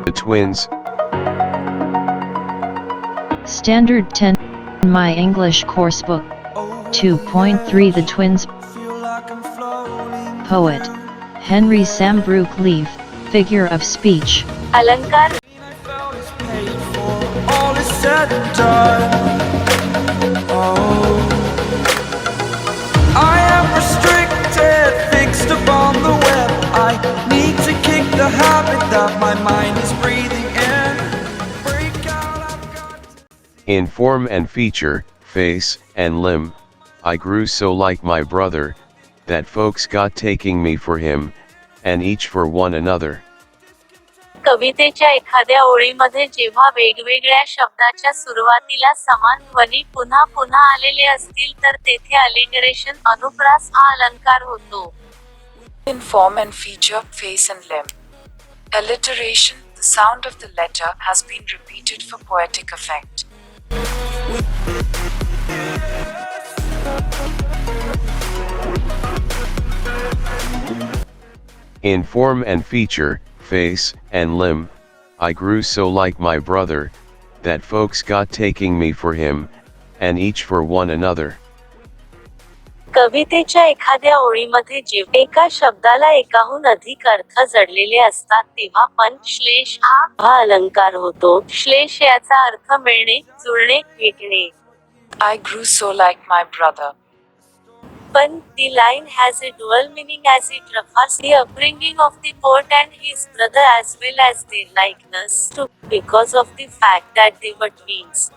The twins. Standard 10 My English Coursebook 2.3 The Twins. Poet Henry Sam Brooke Leaf. Figure of speech. अलंकार. All is said and done. I am restricted, fixed upon the web. I need to kick the habit that my mind is breathing in. Break out, I've got to... In form and feature, face and limb, I grew so like my brother, that folks got taking me for him, and each for one another. कवितेच्या एखाद्या ओळीमध्ये जेव्हा वेगवेगळ्या शब्दाच्या सुरुवातीला समान ध्वनी पुन्हा पुन्हा आलेले असतील तर तेथे अलिटरेशन अनुप्रास हा अलंकार होतो. In form and feature, face and limb. Alliteration, the sound of the letter has been repeated for poetic effect. In form and feature, face and limb, I grew so like my brother, that folks got taking me for him, and each for one another. कवितेच्या एखाद्या ओळीमध्ये जेव्हा एका शब्दाला एकाहून अधिक अर्थ जडलेले असतात तेव्हा पण श्लेष हा अलंकार होतो. श्लेष याचा अर्थ मिळणे, जुळणे, भेटणे. I grew so like my brother. But the line has a dual meaning as it refers the upbringing of the poet and his brother as well as their likeness to, because of the fact that they were twins.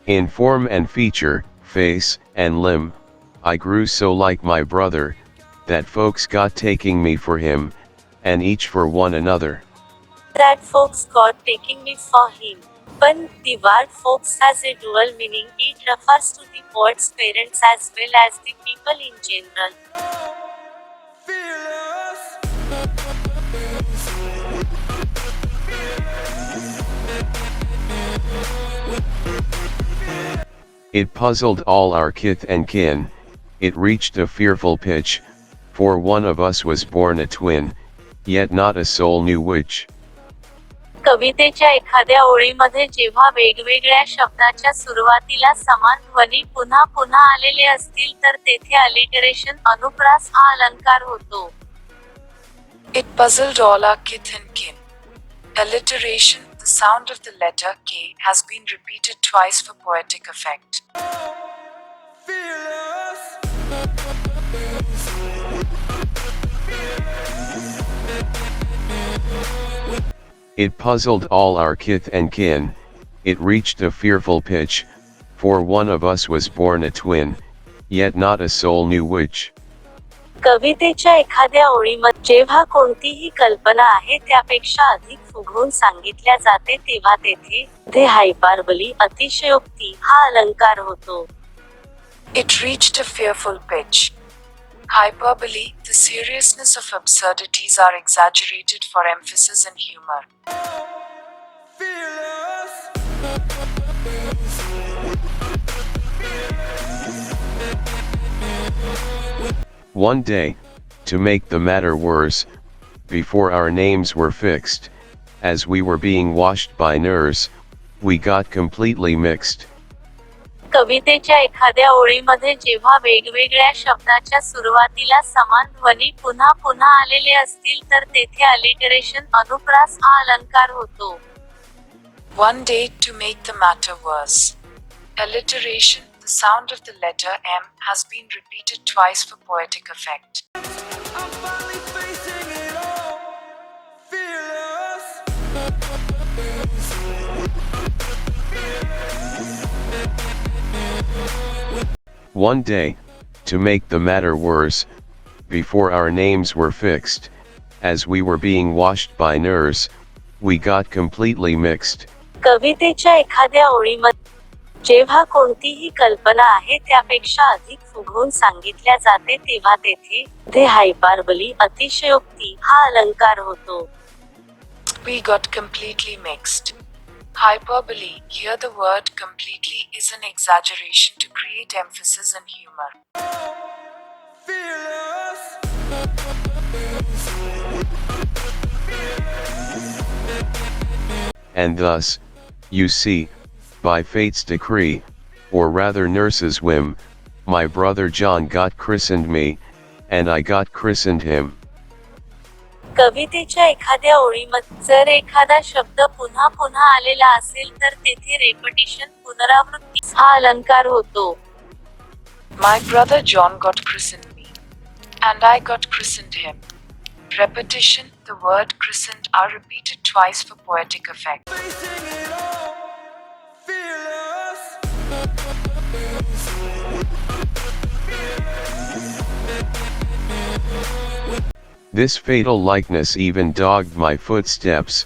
In form and feature, face and limb, I grew so like my brother, that folks got taking me for him, and each for one another. That folks got taking me for him. But the word folks has a dual meaning. It refers to the poet's parents as well as the people in general. It puzzled all our kith and kin, it reached a fearful pitch, for one of us was born a twin, yet not a soul knew which. कवितेच्या एखाद्या ओळीमध्ये जेव्हा वेगवेगळ्या शब्दाच्या सुरुवातीला समान ध्वनी पुन्हा पुन्हा आलेले असतील तर तेथे अलिटरेशन अनुप्रास हा अलंकार होतो. It puzzled all our kith and kin. Alliteration, the sound of the letter K has been repeated twice for poetic effect. It puzzled all our kith and kin, it reached a fearful pitch, for one of us was born a twin, yet not a soul knew which. कवितेच्या एखाद्या ओळीमध्ये जेव्हा कोणतीही कल्पना आहे त्यापेक्षा अधिक फुगवून सांगितल्या जाते तेव्हा तेथे द हायपरबली अतिशयोक्ती हा अलंकार होतो. It reached a fearful pitch. Hyperbole, the seriousness of absurdities are exaggerated for emphasis and humor. One day, to make the matter worse, before our names were fixed, as we were being washed by nurse, we got completely mixed. कवितेच्या एखाद्या ओळीमध्ये जेव्हा वेगवेगळ्या शब्दाच्या सुरुवातीला समान ध्वनी पुन्हा पुन्हा आलेले असतील तर तेथे अलिटरेशन अनुप्रास हा अलंकार होतो. One day, to make the matter worse. Alliteration, the sound of the letter M has been repeated twice for poetic effect. One day, to make the matter worse, before our names were fixed, as we were being washed by nurse, we got completely mixed. कवितेच्या एखाद्या ओळीमध्ये जेव्हा कोणतीही कल्पना आहे त्यापेक्षा अधिक फुगवून सांगितल्या जाते तेव्हा तेथे द हायपरबली अतिशयोक्ती हा अलंकार होतो. We got completely mixed. Hyperbole, here the word completely is an exaggeration to create emphasis and humor. and thus, you see, by fate's decree, or rather nurse's whim, my brother John got christened me, and I got christened him. कवितेच्या एखाद्या ओळीमध्ये जर एखादा शब्द पुन्हा पुन्हा आलेला असेल तर तेथे रेपिटिशन पुनरावृत्ती हा अलंकार होतो. My brother John got christened me, and I got christened him. Repetition, the word christened are repeated twice for poetic effect. Facing it all, fearless. This fatal likeness even dogged my footsteps,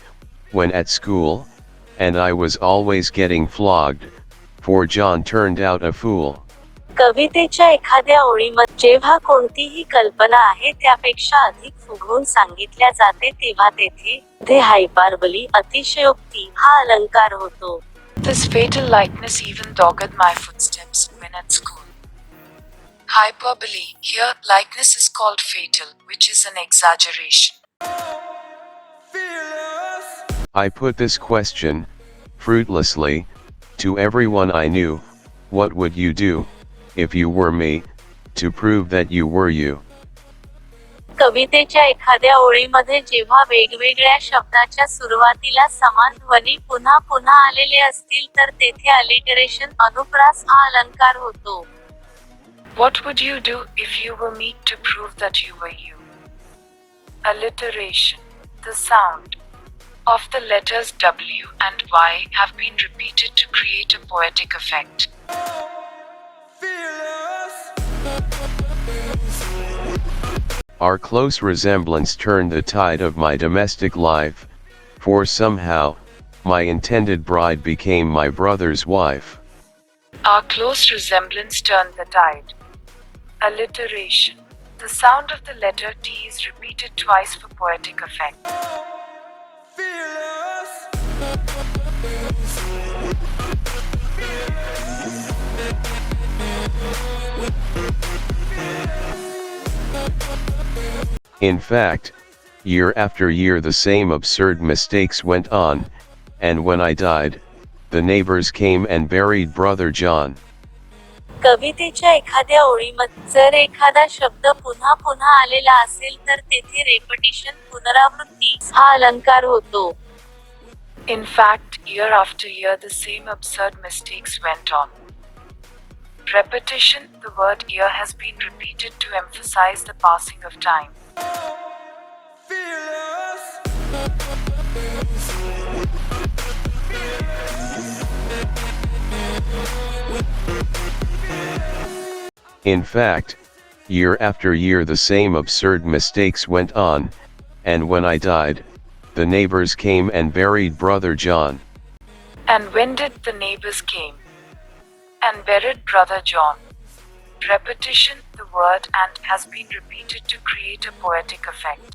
when at school, and I was always getting flogged, for John turned out a fool. कवितेच्या एखाद्या ओळीमध्ये जेव्हा कोणतीही कल्पना आहे त्यापेक्षा अधिक फुगवून सांगितल्या जाते तेव्हा तेथे थे हायपारबली अतिशयोक्ती हा अलंकार होतो. This fatal likeness even dogged my footsteps when at school. Hyperbole, here, likeness is called fatal, which is an exaggeration. Fearless. I put this question, fruitlessly, to everyone I knew, what would you do, if you were me, to prove that you were you? कवितेच्या एखाद्या ओळीमध्ये जेव्हा वेगवेगळ्या शब्दाच्या सुरुवातीला समान ध्वनी पुन्हा पुन्हा आलेले असतील तर तेथे अलिटरेशन अनुप्रास हा अलंकार होतो. What would you do if you were me to prove that you were you? Alliteration, the sound of the letters W and Y have been repeated to create a poetic effect. Fearless. Our close resemblance turned the tide of my domestic life, for somehow, my intended bride became my brother's wife. Our close resemblance turned the tide. Alliteration, the sound of the letter T is repeated twice for poetic effect. Fearless. In fact, year after year the same absurd mistakes went on, and when I died, the neighbors came and buried brother John. कवितेच्या एखाद्या ओळीमध्ये जर एखादा शब्द पुन्हा पुन्हा आलेला असेल तर तेथे रेपिटिशन पुनरावृत्ती हा अलंकार होतो. In fact, year after year the same absurd mistakes went on. Repetition, the word year has been repeated to emphasize the passing of time. Fearless. In fact, year after year the same absurd mistakes went on, and when I died, the neighbors came and buried brother John. And when did the neighbors came and buried brother John? Repetition, the word and has been repeated to create a poetic effect.